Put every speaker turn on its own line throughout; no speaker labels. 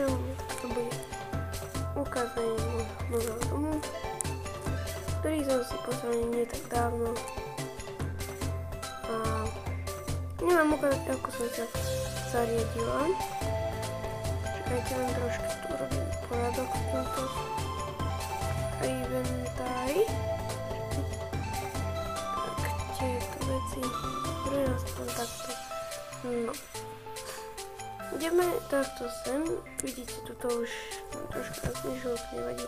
videu to bude ukázanie nového domu, ktorý som si poslal nie tak dávno. A nemám ukázať, ako som sa zariadila. Čakajte, len trošku tu robím poriadok v tomto inventári. Tak, tieto veci, ktoré aspoň takto. No. Ideme takto sem, vidíte, tuto už trošku roznižil, nevadí,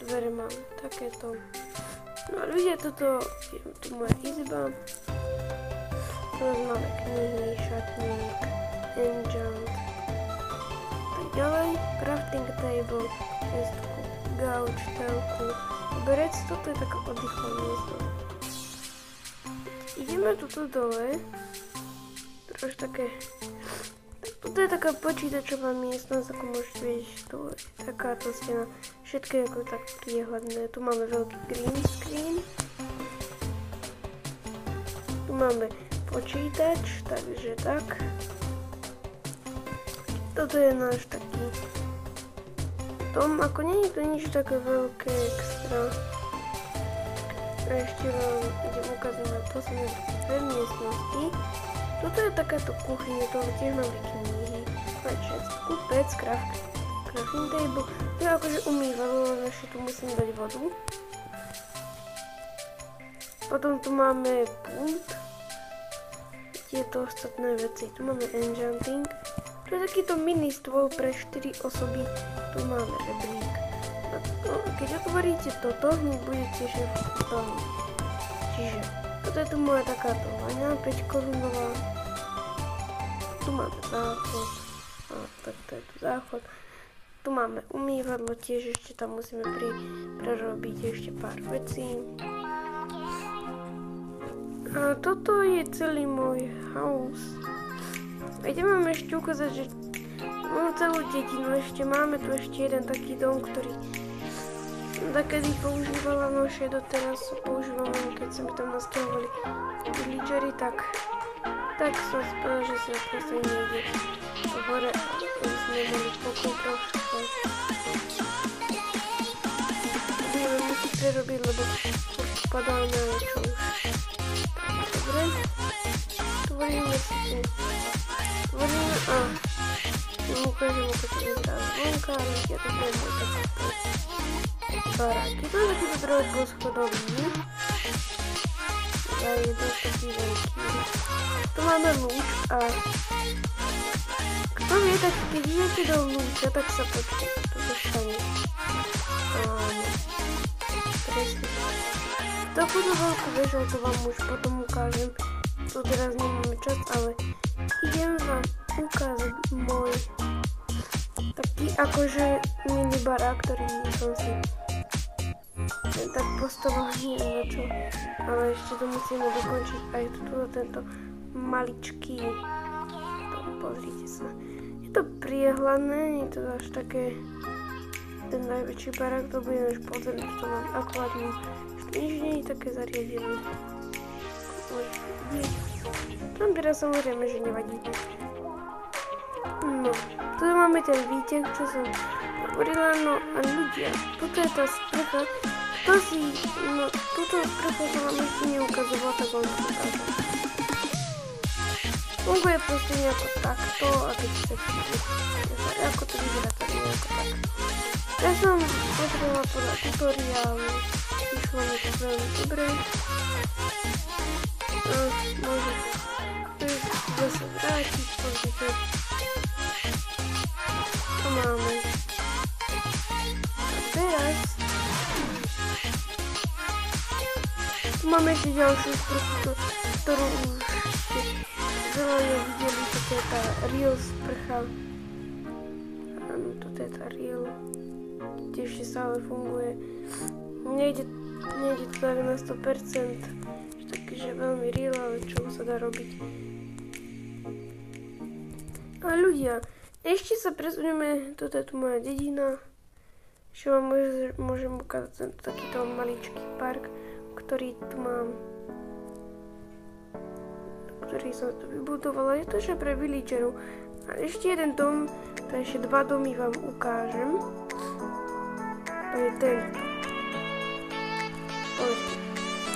dvere mám takéto. No a ľudia, toto je tu moja izba. Teraz máme knihy, šatník, enchant, tak ďalej, crafting table, miestku, gauč, telku, berec, toto je taká oddychová miesto. Ideme tuto dole, trošku také. Toto je taká počítačová miestnosť, ako môžete vidieť, to je takáto stena, všetko je ako tak priehľadné. Tu máme veľký green screen, tu máme počítač, takže tak. Toto je náš taký dom, ako nie je to nič také veľké extra. A ešte vám idem ukázať na posledné dve miestnosti. Toto je takáto kuchyňa, to tiež máme knihy, kúpec, crafting table, to je akože umývadlo, len ešte tu musím dať vodu. Potom tu máme pult, tieto ostatné veci, tu máme enchanting, tu je takýto mini stôl pre 4 osoby, tu máme rebrík. No, keď otvoríte toto, hneď budete šéf v domu. Čiže toto je tu moja takáto vaňa, 5 korunová. Tu máme záchod. A takto je tu záchod. Tu máme umývadlo, tiež ešte tam musíme prerobiť ešte pár vecí. A toto je celý môj house. A idem vám ešte ukázať, že mám celú dedinu, ešte máme tu ešte jeden taký dom, ktorý takedy používala, no ešte doteraz používam, keď sa mi tam nastavovali villagery, tak som si povedal, že sa proste nejde do hore, aby sme mali pokoj trošku. Budeme musieť prerobiť, lebo padáme čo už. Dobre, tvoríme si tu. Tvoríme a ukážem, ako to vyzerá zvonka, ale ja to budem môj takto. Baráky. To je takýto trojposchodový. A je dosť taký veľký. Tu máme lúč a kto vie, tak keď idete do lúča, tak sa počkej, to dostane. Áno. Presne. Takúto veľkú vežu, to vám už potom ukážem. Tu teraz nemáme čas, ale idem vám ukázať môj taký akože mini barák, ktorý som si tak postavil, neviem na čo, ale ešte to musíme dokončiť aj tu tento maličký, pozrite sa, je to priehľadné, je to až také, ten najväčší barák, to bude náš podzemný, to mám akvárium, nič nie je také zariadené, tam teraz samozrejme, že nevadí. No, tu máme ten výťah, čo som hovorila, no a ľudia, toto je tá sprcha, túto sprchu som vám ešte neukazovala, tak vám to ukážem. Funguje proste nejako takto a keď ste ako to vyzerá tak nejako tak. Ja som potrebovala podľa tutoriálu, išlo mi to veľmi dobre. Môžete zase vrátiť, pozrite. To máme. A teraz tu máme ešte ďalšiu sprchu, ktorú už ste veľa nevideli, toto je tá real sprcha. Áno, toto je tá real. Tiež stále funguje. Nejde to tak na 100%, takže veľmi real, ale čo sa dá robiť. A ľudia, ešte sa presunieme, toto je tu moja dedina. Ešte vám môžem ukázať tento takýto maličký park, ktorý tu mám. Ktorý som tu vybudovala. Je to ešte pre villagerov. A ešte jeden dom, takže 2 domy vám ukážem. To je tento.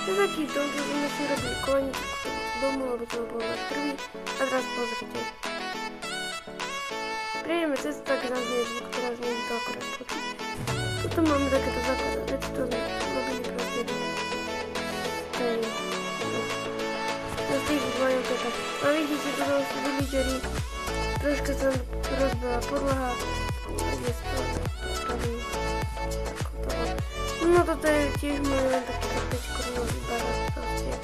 To je taký dom, kde sme si robili kolenicu k domu, lebo to bol náš prvý. A teraz pozrite. Prejdeme cez tak zaznie zvuk, teraz nie je to akorát počuť. Toto máme takéto základné veci, to sme robili proste do tej... z tých vojenky tak. A vidíte, to sú villagery. Troška sa rozbila podlaha. Je spadný. No toto je tiež môj len takýto 5 korunový barák proste.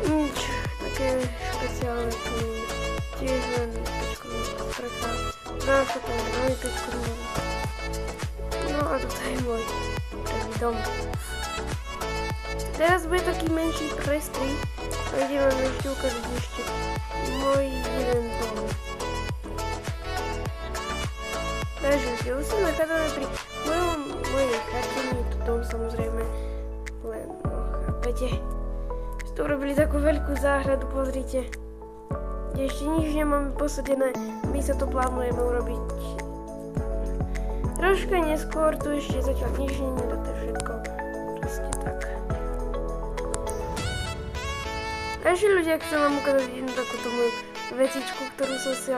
Nič také špeciálne tu. Tiež len 5 korunová strecha. Dráška to je veľmi 5 korunový. No a toto je môj prvý dom. Teraz bude taký menší prestrih. A idem vám ešte ukázať ešte môj jeden dom. Takže už som nachádzame pri mojej chate, nie je to dom samozrejme, len no chápete. Ste urobili takú veľkú záhradu, pozrite. Ešte nič nemáme posadené, my sa to plánujeme urobiť. Troška neskôr, tu ešte zatiaľ nič nie je, to je všetko proste tak. A ešte ľudia, chcem vám ukázať jednu takúto moju vecičku, ktorú som si